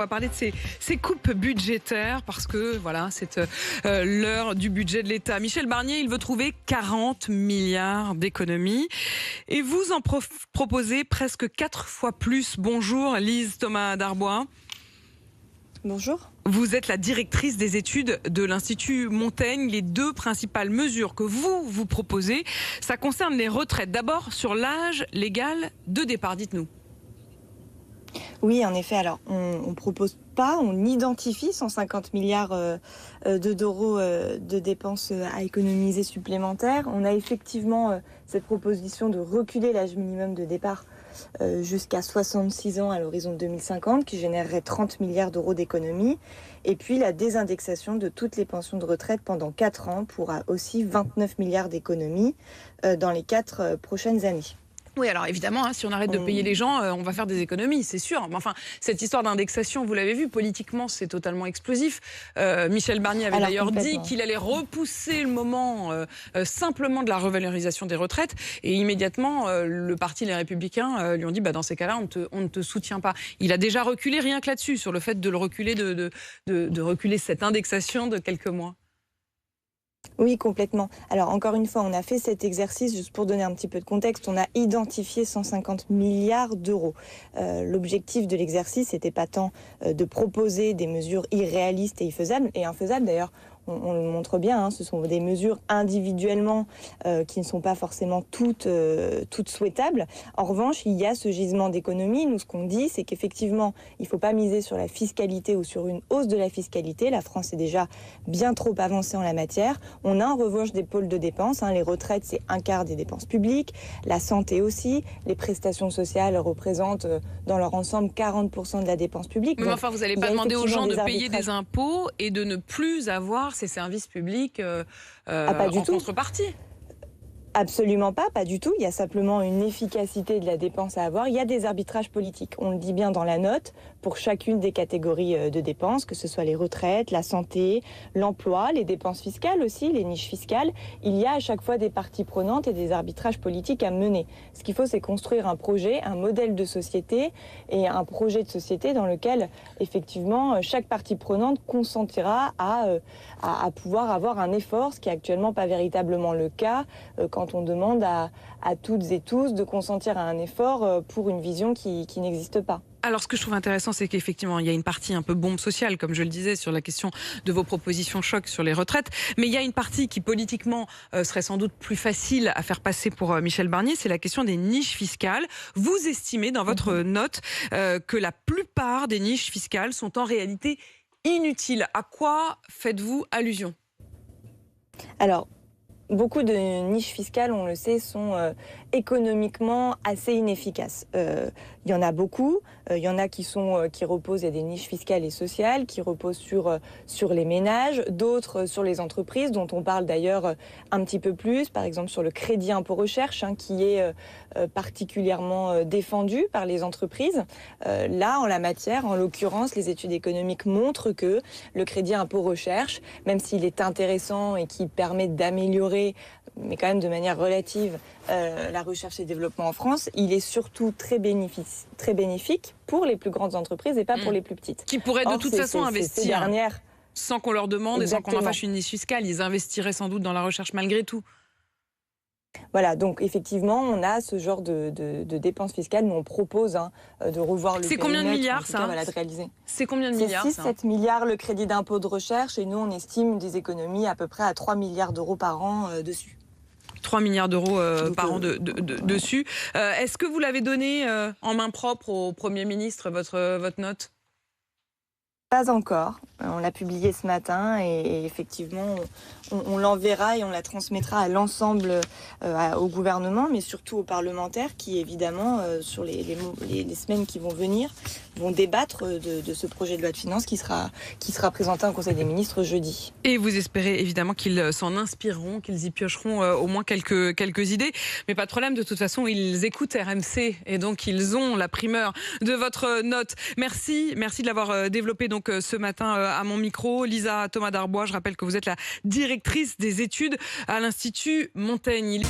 On va parler de ces coupes budgétaires parce que voilà, c'est l'heure du budget de l'État. Michel Barnier, il veut trouver 40 milliards d'économies et vous en proposez presque 4 fois plus. Bonjour Lise Thomas Darbois. Bonjour. Vous êtes la directrice des études de l'Institut Montaigne. Les deux principales mesures que vous proposez, ça concerne les retraites. D'abord sur l'âge légal de départ, dites-nous. Oui, en effet. Alors, on propose pas, on identifie 150 milliards d'euros de dépenses à économiser supplémentaires. On a effectivement cette proposition de reculer l'âge minimum de départ jusqu'à 66 ans à l'horizon 2050, qui générerait 30 milliards d'euros d'économies. Et puis la désindexation de toutes les pensions de retraite pendant 4 ans pour aussi 29 milliards d'économies dans les 4 prochaines années. Oui, alors évidemment, si on arrête de payer les gens, on va faire des économies, c'est sûr. Mais enfin, cette histoire d'indexation, vous l'avez vu, politiquement, c'est totalement explosif. Michel Barnier avait d'ailleurs dit qu'il allait repousser le moment simplement de la revalorisation des retraites. Et immédiatement, le parti Les Républicains lui ont dit, dans ces cas-là, on ne te soutient pas. Il a déjà reculé rien que là-dessus, sur le fait de le reculer, de reculer cette indexation de quelques mois. Oui, complètement. Alors, encore une fois, on a fait cet exercice, juste pour donner un petit peu de contexte, on a identifié 150 milliards d'euros. L'objectif de l'exercice n'était pas tant de proposer des mesures irréalistes et infaisables d'ailleurs. On le montre bien, ce sont des mesures individuellement qui ne sont pas forcément toutes souhaitables. En revanche, il y a ce gisement d'économie. Nous, ce qu'on dit, c'est qu'effectivement, il ne faut pas miser sur la fiscalité ou sur une hausse de la fiscalité. La France est déjà bien trop avancée en la matière. On a en revanche des pôles de dépenses. Les retraites, c'est 1/4 des dépenses publiques. La santé aussi. Les prestations sociales représentent dans leur ensemble 40% de la dépense publique. Mais enfin, vous n'allez pas demander aux gens de payer des impôts et de ne plus avoir ces services publics en contrepartie. Absolument pas du tout. Il y a simplement une efficacité de la dépense à avoir. Il y a des arbitrages politiques. On le dit bien dans la note, pour chacune des catégories de dépenses, que ce soit les retraites, la santé, l'emploi, les dépenses fiscales aussi, les niches fiscales. Il y a à chaque fois des parties prenantes et des arbitrages politiques à mener. Ce qu'il faut, c'est construire un projet, un modèle de société et un projet de société dans lequel, effectivement, chaque partie prenante consentira à pouvoir avoir un effort, ce qui n'est actuellement pas véritablement le cas quand on demande à toutes et tous de consentir à un effort pour une vision qui n'existe pas. Alors, ce que je trouve intéressant, c'est qu'effectivement, il y a une partie un peu bombe sociale, comme je le disais, sur la question de vos propositions choc sur les retraites. Mais il y a une partie qui, politiquement, serait sans doute plus facile à faire passer pour Michel Barnier, c'est la question des niches fiscales. Vous estimez, dans votre note, que la plupart des niches fiscales sont en réalité inutiles. À quoi faites-vous allusion ? Alors, beaucoup de niches fiscales, on le sait, sont économiquement assez inefficaces. Il y en a beaucoup. Il y en a qui reposent, il y a des niches fiscales et sociales qui reposent sur les ménages, d'autres sur les entreprises, dont on parle d'ailleurs un petit peu plus, par exemple sur le crédit impôt recherche, qui est particulièrement défendu par les entreprises. Là, en la matière, en l'occurrence, les études économiques montrent que le crédit impôt recherche, même s'il est intéressant et qui permet d'améliorer, mais quand même de manière relative, la recherche et développement en France, il est surtout très bénéfique pour les plus grandes entreprises et pas pour les plus petites. Qui pourraient de toute façon investir sans qu'on leur demande. Exactement. Et sans qu'on en fasse une niche fiscale. Ils investiraient sans doute dans la recherche malgré tout. Voilà, donc effectivement, on a ce genre de dépenses fiscales. Nous, on propose de revoir le périmètre. C'est combien de milliards, ça ? De réaliser. C'est combien de milliards, ça ? C'est 6-7 milliards le crédit d'impôt de recherche. Et nous, on estime des économies à peu près à 3 milliards d'euros par an dessus. 3 milliards d'euros par an dessus. Est-ce que vous l'avez donné en main propre au Premier ministre, votre note ? Pas encore. On l'a publié ce matin et effectivement, on l'enverra et on la transmettra à l'ensemble, au gouvernement, mais surtout aux parlementaires qui, évidemment, sur les semaines qui vont venir, vont débattre de ce projet de loi de finances qui sera présenté au Conseil des ministres jeudi. Et vous espérez évidemment qu'ils s'en inspireront, qu'ils y piocheront au moins quelques idées. Mais pas de problème, de toute façon, ils écoutent RMC et donc ils ont la primeur de votre note. Merci de l'avoir développé donc ce matin à mon micro. Lisa Thomas Darbois, je rappelle que vous êtes la directrice des études à l'Institut Montaigne.